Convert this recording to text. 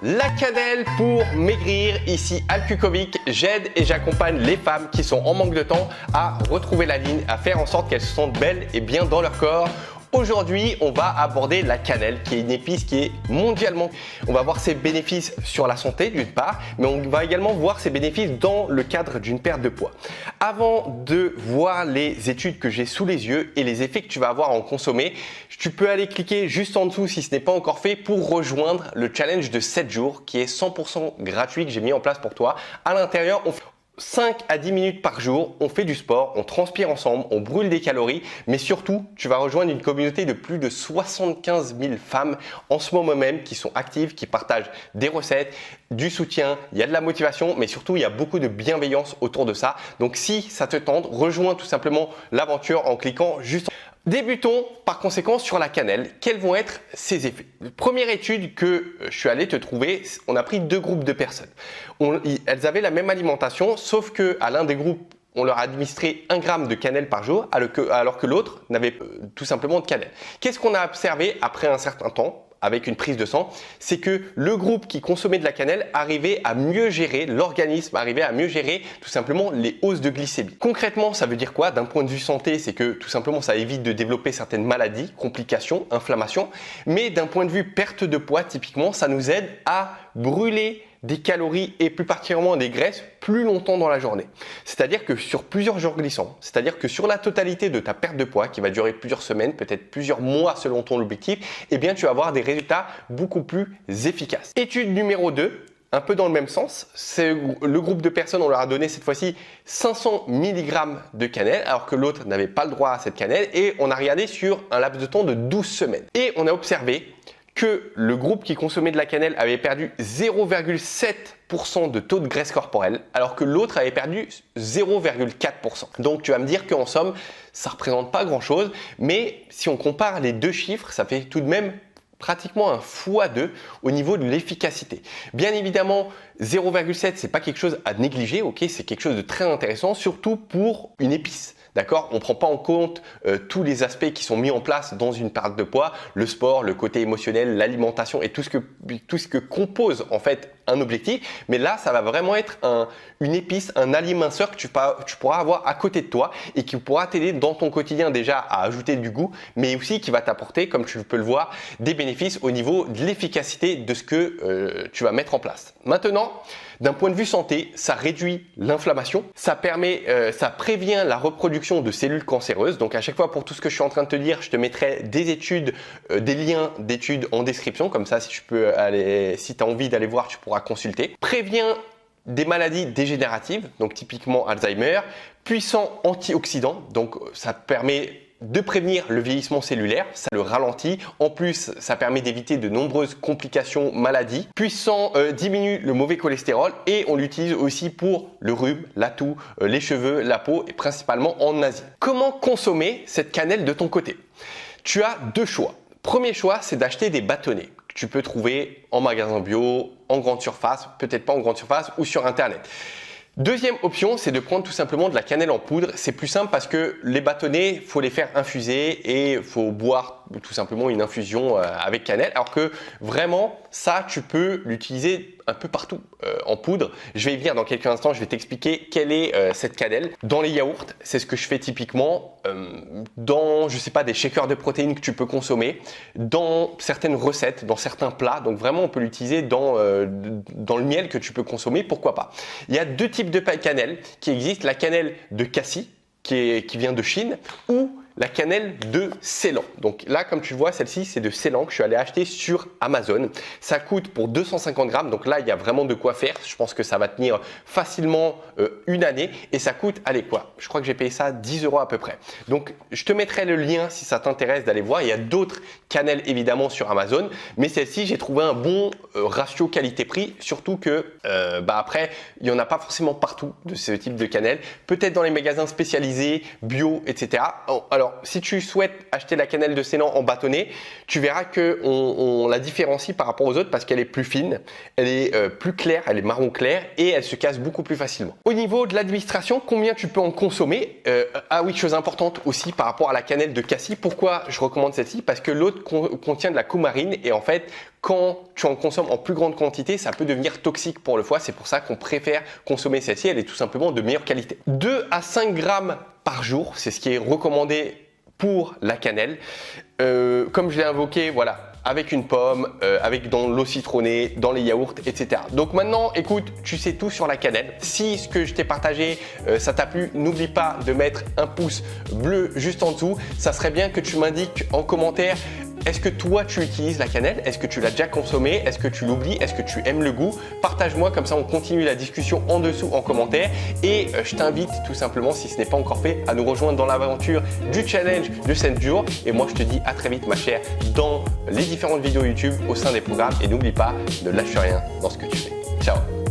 La cannelle pour maigrir, ici Alcucovic, j'aide et j'accompagne les femmes qui sont en manque de temps à retrouver la ligne, à faire en sorte qu'elles se sentent belles et bien dans leur corps. Aujourd'hui, on va aborder la cannelle qui est une épice qui est mondialement. On va voir ses bénéfices sur la santé d'une part, mais on va également voir ses bénéfices dans le cadre d'une perte de poids. Avant de voir les études que j'ai sous les yeux et les effets que tu vas avoir à en consommer, tu peux aller cliquer juste en dessous si ce n'est pas encore fait pour rejoindre le challenge de 7 jours qui est 100% gratuit que j'ai mis en place pour toi. À l'intérieur, on fait 5 à 10 minutes par jour, on fait du sport, on transpire ensemble, on brûle des calories, mais surtout, tu vas rejoindre une communauté de plus de 75 000 femmes en ce moment même qui sont actives, qui partagent des recettes, du soutien, il y a de la motivation, mais surtout, il y a beaucoup de bienveillance autour de ça. Donc, si ça te tente, rejoins tout simplement l'aventure en cliquant juste en... Débutons par conséquent sur la cannelle. Quels vont être ses effets? Première étude que je suis allé te trouver, on a pris deux groupes de personnes. Elles avaient la même alimentation, sauf que à l'un des groupes, on leur a administré 1 gramme de cannelle par jour, alors que l'autre n'avait tout simplement de cannelle. Qu'est-ce qu'on a observé après un certain temps? Avec une prise de sang, c'est que le groupe qui consommait de la cannelle arrivait à mieux gérer, l'organisme arrivait à mieux gérer tout simplement les hausses de glycémie. Concrètement, ça veut dire quoi? D'un point de vue santé, c'est que tout simplement ça évite de développer certaines maladies, complications, inflammations, mais d'un point de vue perte de poids, typiquement, ça nous aide à brûler des calories et plus particulièrement des graisses plus longtemps dans la journée. C'est-à-dire que sur plusieurs jours glissants, c'est-à-dire que sur la totalité de ta perte de poids qui va durer plusieurs semaines, peut-être plusieurs mois selon ton objectif, eh bien tu vas avoir des résultats beaucoup plus efficaces. Étude numéro 2, un peu dans le même sens, c'est le groupe de personnes, on leur a donné cette fois-ci 500 mg de cannelle alors que l'autre n'avait pas le droit à cette cannelle et on a regardé sur un laps de temps de 12 semaines. Et on a observé que le groupe qui consommait de la cannelle avait perdu 0,7% de taux de graisse corporelle, alors que l'autre avait perdu 0,4%. Donc tu vas me dire qu'en somme, ça ne représente pas grand-chose, mais si on compare les deux chiffres, ça fait tout de même pratiquement un x2 au niveau de l'efficacité. Bien évidemment, 0,7, c'est pas quelque chose à négliger, ok, c'est quelque chose de très intéressant, surtout pour une épice. D'accord, on ne prend pas en compte tous les aspects qui sont mis en place dans une perte de poids, le sport, le côté émotionnel, l'alimentation et tout ce que compose en fait un objectif. Mais là, ça va vraiment être une épice, un allié minceur que tu pourras avoir à côté de toi et qui pourra t'aider dans ton quotidien déjà à ajouter du goût, mais aussi qui va t'apporter, comme tu peux le voir, des bénéfices au niveau de l'efficacité de ce que tu vas mettre en place. Maintenant, d'un point de vue santé, ça réduit l'inflammation, ça prévient la reproduction de cellules cancéreuses. Donc à chaque fois pour tout ce que je suis en train de te dire, je te mettrai des études, des liens d'études en description. Comme ça, si tu as envie d'aller voir, tu pourras consulter. Prévient des maladies dégénératives, donc typiquement Alzheimer, puissant antioxydant, donc ça permet de prévenir le vieillissement cellulaire, ça le ralentit. En plus, ça permet d'éviter de nombreuses complications, maladies. Puissant diminue le mauvais cholestérol et on l'utilise aussi pour le rhume, la toux, les cheveux, la peau et principalement en Asie. Comment consommer cette cannelle de ton côté? Tu as deux choix. Premier choix, c'est d'acheter des bâtonnets que tu peux trouver en magasin bio, en grande surface, peut-être pas en grande surface ou sur internet. Deuxième option, c'est de prendre tout simplement de la cannelle en poudre. C'est plus simple parce que les bâtonnets, faut les faire infuser et faut boire tout simplement une infusion avec cannelle. Alors que vraiment, ça, tu peux l'utiliser un peu partout en poudre. Je vais y venir dans quelques instants. Je vais t'expliquer quelle est cette cannelle. Dans les yaourts, c'est ce que je fais typiquement. Dans, je sais pas, des shakers de protéines que tu peux consommer. Dans certaines recettes, dans certains plats. Donc vraiment, on peut l'utiliser dans le miel que tu peux consommer. Pourquoi pas? Il y a deux types de cannelle qui existent. La cannelle de cassis qui vient de Chine ou la cannelle de Ceylan. Donc là, comme tu vois, celle-ci, c'est de Ceylan que je suis allé acheter sur Amazon. Ça coûte pour 250 grammes. Donc là, il y a vraiment de quoi faire. Je pense que ça va tenir facilement une année et ça coûte, allez quoi, je crois que j'ai payé ça 10 € à peu près. Donc, je te mettrai le lien si ça t'intéresse d'aller voir. Il y a d'autres cannelles évidemment sur Amazon, mais celle-ci, j'ai trouvé un bon ratio qualité-prix, surtout que après, il n'y en a pas forcément partout de ce type de cannelle. Peut-être dans les magasins spécialisés, bio, etc. Alors, Alors, si tu souhaites acheter la cannelle de Ceylan en bâtonnet, tu verras qu'on la différencie par rapport aux autres parce qu'elle est plus fine, elle est plus claire, elle est marron clair et elle se casse beaucoup plus facilement. Au niveau de l'administration, combien tu peux en consommer? Ah oui, chose importante aussi par rapport à la cannelle de cassis. Pourquoi je recommande celle-ci? Parce que l'autre contient de la coumarine et en fait, quand tu en consommes en plus grande quantité, ça peut devenir toxique pour le foie. C'est pour ça qu'on préfère consommer celle-ci. Elle est tout simplement de meilleure qualité. 2 à 5 grammes par jour, c'est ce qui est recommandé pour la cannelle. Comme je l'ai invoqué, voilà, avec une pomme, avec dans l'eau citronnée, dans les yaourts, etc. Donc maintenant, écoute, tu sais tout sur la cannelle. Si ce que je t'ai partagé, ça t'a plu, n'oublie pas de mettre un pouce bleu juste en dessous. Ça serait bien que tu m'indiques en commentaire. Est-ce que toi tu utilises la cannelle? Est-ce que tu l'as déjà consommée? Est-ce que tu l'oublies? Est-ce que tu aimes le goût? Partage-moi, comme ça on continue la discussion en dessous en commentaire. Et je t'invite tout simplement, si ce n'est pas encore fait, à nous rejoindre dans l'aventure du challenge de 7 jours. Et moi je te dis à très vite ma chère dans les différentes vidéos YouTube au sein des programmes. Et n'oublie pas, ne lâche rien dans ce que tu fais. Ciao!